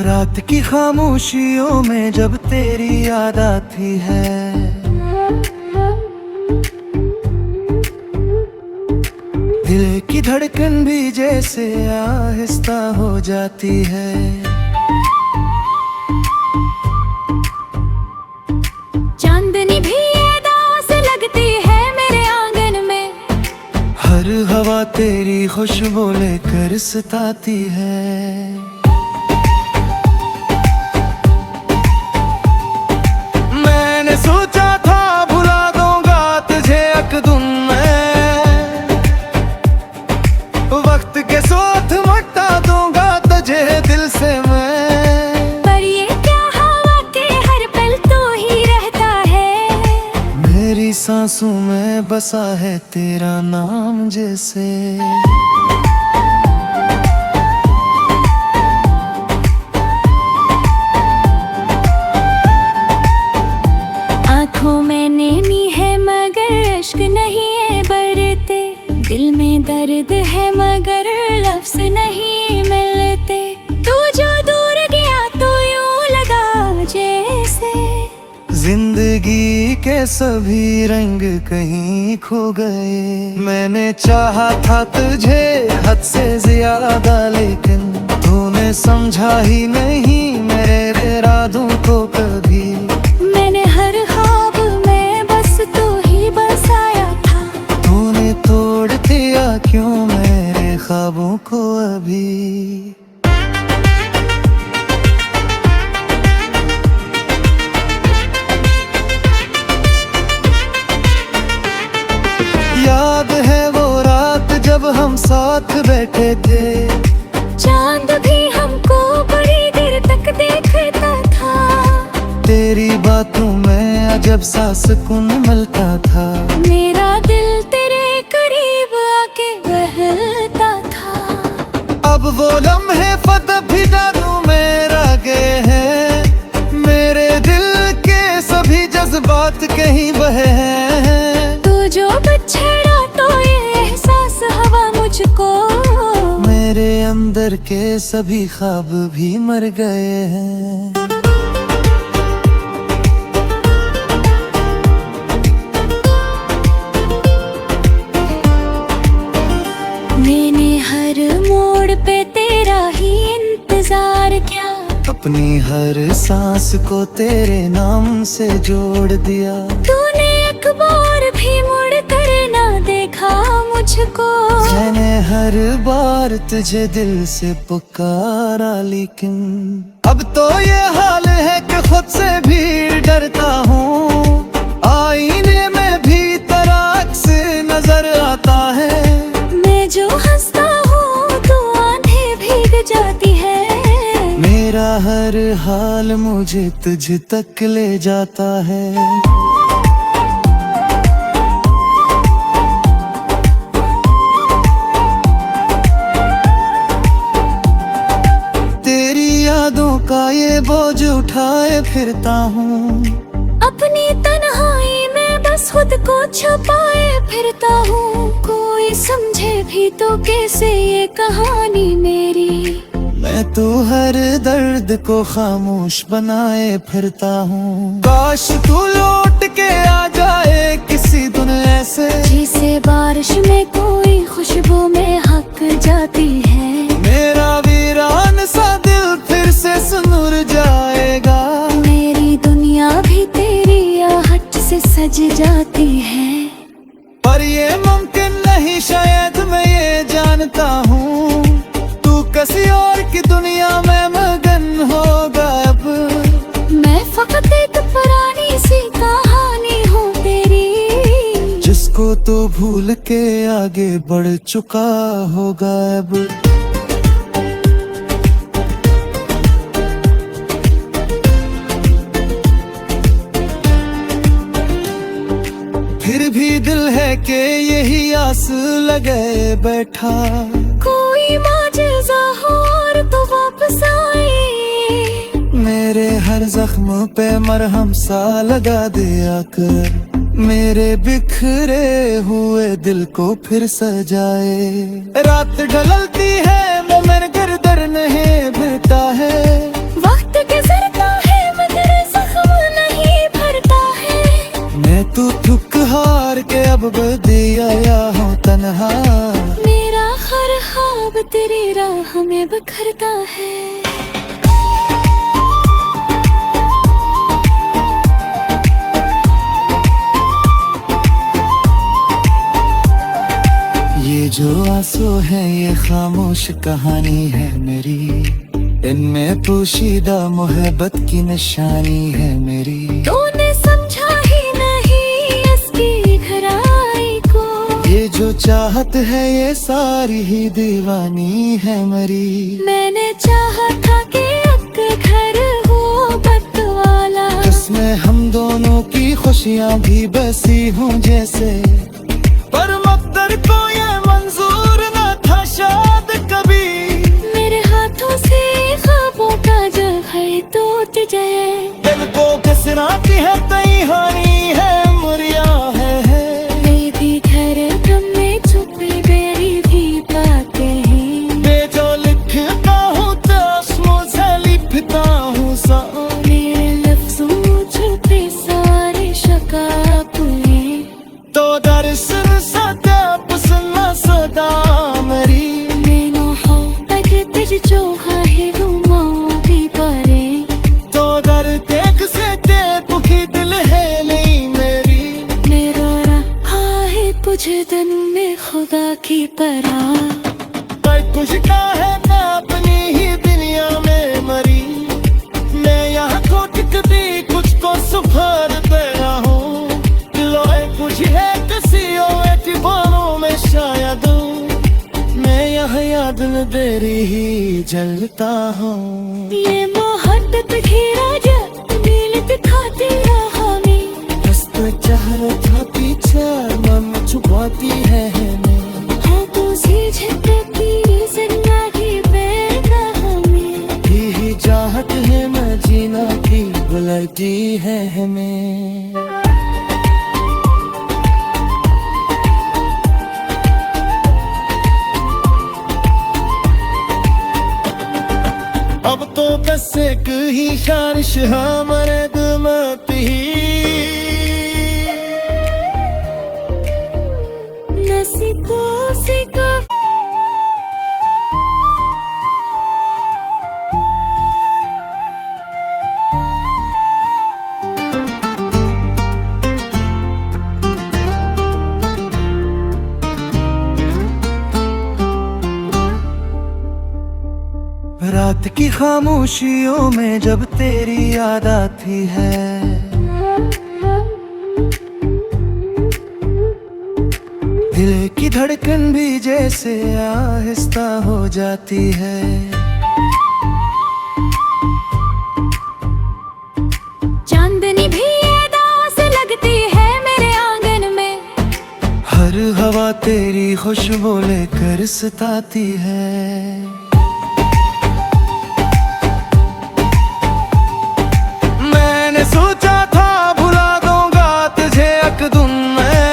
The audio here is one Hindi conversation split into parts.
रात की खामोशियों में जब तेरी याद आती है, दिल की धड़कन भी जैसे आहिस्ता हो जाती है। चांदनी भी अदा से लगती है मेरे आंगन में, हर हवा तेरी खुशबू लेकर सताती है। मैंने सोचा था भुला दूंगा तुझे एक दिन में, वक्त के साथ मिटा दूंगा तुझे दिल से मैं। पर ये क्या हवा के हर पल तू ही रहता है, मेरी सांसों में बसा है तेरा नाम जैसे। आँखों में नैनी है मगर इश्क नहीं है बरते, दिल में दर्द है मगर लफ्ज नहीं मिलते। तू जो दूर गया तो यूं लगा जैसे जिंदगी के सभी रंग कहीं खो गए। मैंने चाहा था तुझे हद से ज्यादा, लेकिन तूने समझा ही नहीं मेरे इरादों को कभी। मैंने हर ख्वाब में बस तू ही बसाया था, तूने तोड़ दिया क्यों मेरे ख्वाबों को अभी। याद है वो रात जब हम साथ बैठे थे, चांद भी हमको बड़ी देर तक देखता था। तेरी बातों में अजब सा सुकून मिलता था। मेरा दिल तेरे करीब आके बहलता था। अब वो लम्हे फत भी जादू में रह गए हैं, मेरे दिल के सभी जज्बात कहीं बहे हैं। तू जो बिछड़ा तो ये एहसास हवा मुझको, मेरे अंदर के सभी ख्वाब भी मर गए हैं। मैंने हर मोड़ पे तेरा ही इंतजार किया, अपनी हर सांस को तेरे नाम से जोड़ दिया। तूने एक बार भी मुड़ कर ना देखा मुझको। मैंने हर बार तुझे दिल से पुकारा, लेकिन अब तो ये हाल है कि खुद से भी डरता हूँ। आईने में भी तेरा अक्स नजर आता है, मैं जो हंसता हूँ तो आंखें भीग जाती है। मेरा हर हाल मुझे तुझ तक ले जाता है। तेरी यादों का ये बोझ उठाए फिरता हूँ, अपनी तन्हाई में बस खुद को छुपाए फिरता हूँ। कोई समझे भी तो कैसे ये कहानी मेरी, मैं तो हर दर्द को खामोश बनाए फिरता हूँ। काश तू लौट के आ जाए किसी दिन ऐसे, जैसे बारिश में कोई खुशबू में हक जाती है। मेरा वीरान सा दिल फिर से सुनुर जाएगा, मेरी दुनिया भी तेरी आहट से सज जाती है। पर ये मुमकिन नहीं शायद मैं ये जानता हूँ, तू किसी और की दुनिया में मगन होगा अब। मैं फकत एक पुरानी सी कहानी हूँ तेरी, जिसको तो भूल के आगे बढ़ चुका होगा अब। फिर भी दिल है कि यही आस लगे बैठा, कोई माजज़ा हो और तो वापस आए। मेरे हर जख्म पे मरहम सा लगा दिया कर, मेरे बिखरे हुए दिल को फिर सजाए। रात ढलती है मोमिन गिरदर नहीं भिड़ता है, ख्वाब बदिया या हो तन्हा, मेरा हर ख्वाब तेरी राह में बिखरता है। ये जो आंसू है ये खामोश कहानी है मेरी, इनमें पोशीदा मोहब्बत की निशानी है मेरी। तूने समझा ही नहीं इसकी गहराई को, ये जो चाहत है ये सारी ही दीवानी है मेरी। मैंने चाहा था कि एक घर हो बत वाला, जिसमें हम दोनों की खुशियाँ भी बसी हों जैसे, पर मकदर को ये मंजूर न था शायद कभी। मेरे हाथों से ख्वाबों का जगह टूट जाए, दिल को कसराती है तई हानी है मुरिया है। मेरी धड़कन में छुपी बेरी भी बातें हैं, मैं जो लिखता हूँ तो मुझे लिखता हूँ सा, मेरे लफ्जों छुपे सारे शकाप हैं। तो दरअसल सदा पसंद सदा मेरी, मैनू हो तक जो है वो मांगी परे, तो दर देख से ते पुखी दिल है नहीं मेरी। मेरा रहा है कुछ दिन में खुदा की परा, पर कुछ का है मैं अपनी ही दुनिया में मरी। मैं यहाँ को टिकती कुछ को सुफर तेरा हूँ, लोए कुछ है किसी एतबारों में शायद, मैं यहाँ याद में तेरी ही जलता हूँ। ये मोहब्बत घेरा जब दिल दिखाती रहा मैं, बस तो चेहरा था पीछे मन छुपाती है मैं, है तू सी झटकी जिंदगी बेरहा में, ही चाहत है मैं जीना की बुलाती है हमें। अब तो बस एक ही ख्वाहिश हमारे दिल में थी, नसीबों से का रात की खामोशियों में जब तेरी याद आती है, दिल की धड़कन भी जैसे आहिस्ता हो जाती है। चांदनी भी दास लगती है मेरे आंगन में, हर हवा तेरी खुशबू लेकर सताती है। मैंने सोचा था भुला दूंगा तुझे एक दिन में,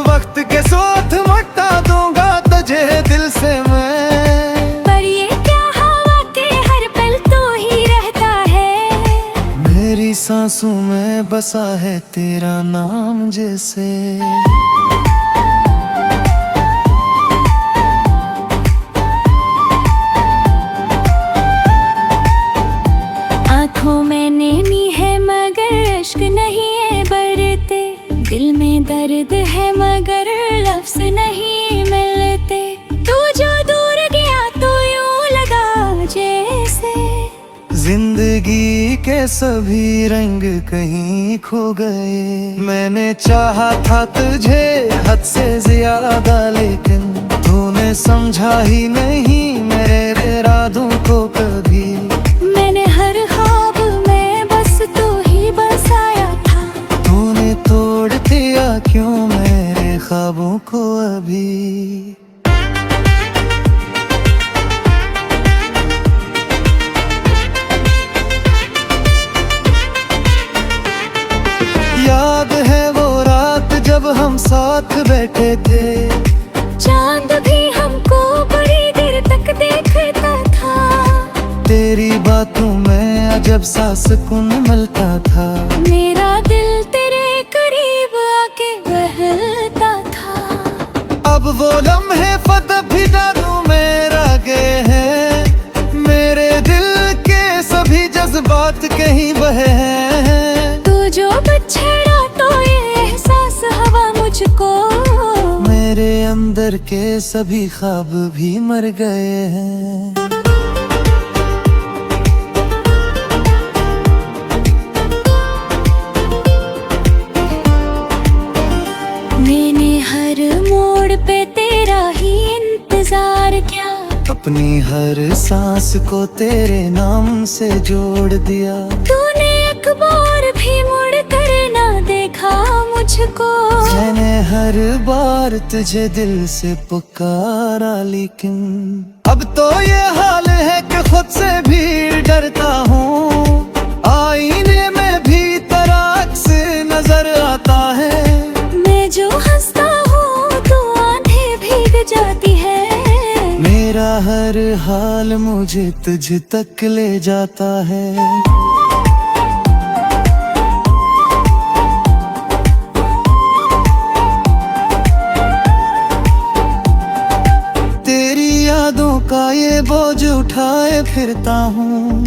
वक्त के साथ मिटा दूंगा तुझे दिल से मैं। पर ये क्या हवा के हर पल तू ही रहता है, मेरी सांसों में बसा है तेरा नाम जैसे। आँखों में नैनी है मगर इश्क नहीं है बरते, दिल में दर्द है मगर लफ्ज नहीं मिलते। तू जो दूर गया तो यूं लगा जैसे, जिंदगी के सभी रंग कहीं खो गए। मैंने चाहा था तुझे हद से ज्यादा, लेकिन तूने समझा ही नहीं मेरे इरादों को कभी। मैंने हर ख्वाब में बस तू ही बसाया था, तूने तोड़ दिया क्यों मेरे ख्वाबों को अभी। याद है वो रात जब हम साथ बैठे थे, चांद भी हमको बड़ी देर तक देखता था। तेरी बातों में अजब सा सुकून मिलता था। मेरा दिल तेरे करीब सभी ख्वाब भी मर गए हैं। मैंने हर मोड़ पे तेरा ही इंतजार किया, अपनी हर सांस को तेरे नाम से जोड़ दिया। तूने एक बार भी मुड़ कर ना देखा मुझको, मैंने हर बार तुझे दिल से पुकारा, लेकिन अब तो ये हाल है कि खुद से भी डरता हूँ। आईने में भी तेरा अक्स नजर आता है। मैं जो हंसता हूँ तो आंखें भीग जाती है। मेरा हर हाल मुझे तुझ तक ले जाता है। तेरी यादों का ये बोझ उठाए फिरता हूँ।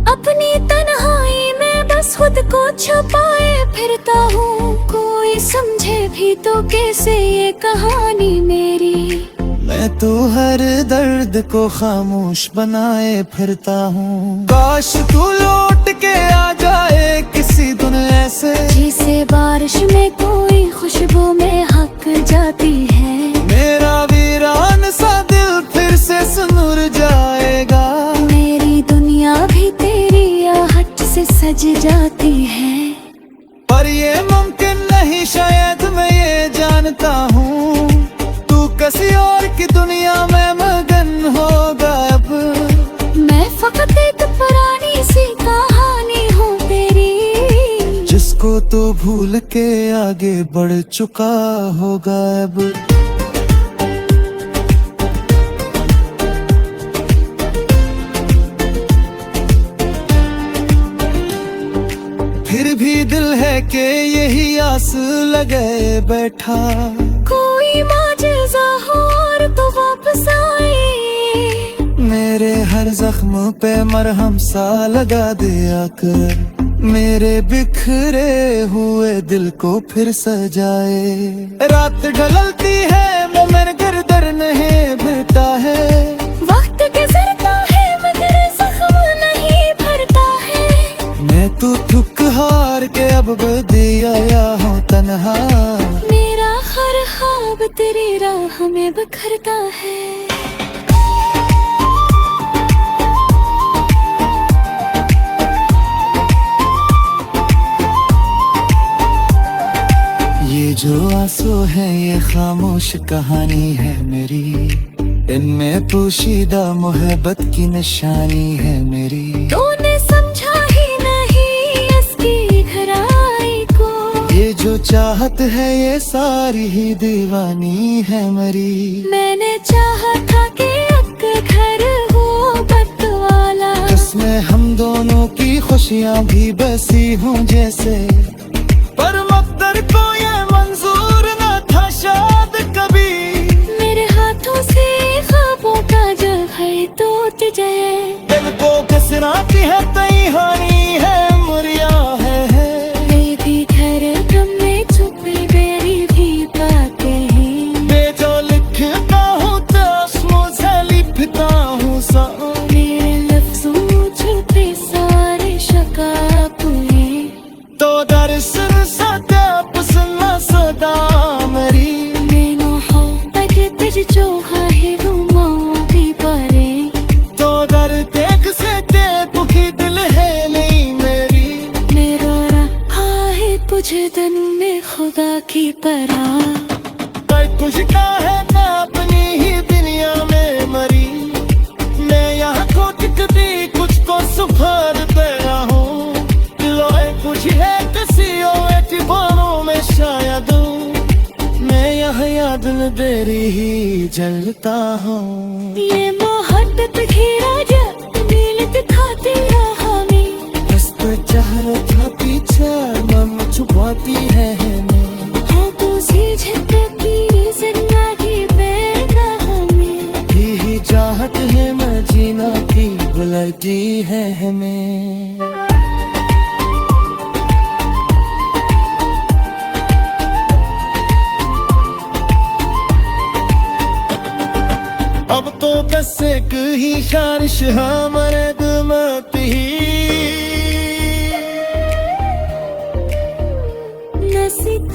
अपनी तन्हाई में बस खुद को छुपाए फिरता हूँ। कोई समझे भी तो कैसे ये कहानी मेरी। मैं तो हर दर्द को खामोश बनाए फिरता हूँ। काश तू लौट के आ जाए किसी दिन ऐसे, जिसे बारिश में कोई खुशबू में हक जाती है। मेरा वीरान सा दिल फिर से सुनुर जाएगा। मेरी दुनिया भी तेरी आहट से सज जाती है। पर ये मुमकिन नहीं शायद मैं ये जानता हूँ। तू किसी और की दुनिया में मगन होगा अब। मैं फकत एक पुरानी सी कहानी हूँ तेरी, जिसको तो भूल के आगे बढ़ चुका होगा अब। फिर भी दिल है कि यही आस लगे बैठा। कोई माजज़ा हो और तो वापस आए। मेरे हर जख्म पे मरहम सा लगा दे आकर। मेरे बिखरे हुए दिल को फिर सजाए। रात ढलती है मोमिन गिरदर नहीं भरता है। वक्त गुजरता है मगर जख्म नहीं भरता है। मैं तो थक हार के अब बदिया हूँ तन्हा। मेरा हर ख्वाब तेरी राह में बिखरता है। ये जो आंसू है ये खामोश कहानी है मेरी। इनमें पोशीदा मोहब्बत की निशानी है मेरी। तूने समझा ही नहीं इसकी गहराई को। ये जो चाहत है ये सारी ही दीवानी है मेरी। मैंने चाहा था कि एक घर हो बट वाला, जिसमें हम दोनों की खुशियाँ भी बसी हों जैसे। पर मकदर को ये मंजूर न था शायद कभी। मेरे हाथों से ख्वाबों का जल है टूट जाए। दिल को कसराती है तैहानी है मुरिया है। मेरी घर गम में छुपी मेरी भी बातें हैं। मैं जो लिखता हूँ तो मुझे लिखता हूँ सा। मेरे लफ्जों छुपे सारे शकाप हैं। तो दर्शन सदा पसंद सदा मेरी। मैनू हो तक तुझ जो है वो मौकी परे। तो दर देख से ते दुखी दिल है नहीं मेरी। मेरा रहा है कुछ दिन में खुदा की परा। पर कुछ का है ना अपनी ही दुनिया में मरी। मैं यहाँ को टिकती कुछ को सुभर तेरा हूँ। लोए कुछ है किसी और बारों में शायद। मैं यहाँ याद न तेरी ही जलता हूँ। ये मोहब्बत घेरा जब नील दिखाती रहा में। बस तो चाह था पीछे मम छुपाती है मैं। है तू सी झटकी जिंदगी बेगह में। ही चाहत है मैं जीना की बुलाती है हमें। अब तो बस एक ही ख्वाहिश हमारे दिल में थी नसीब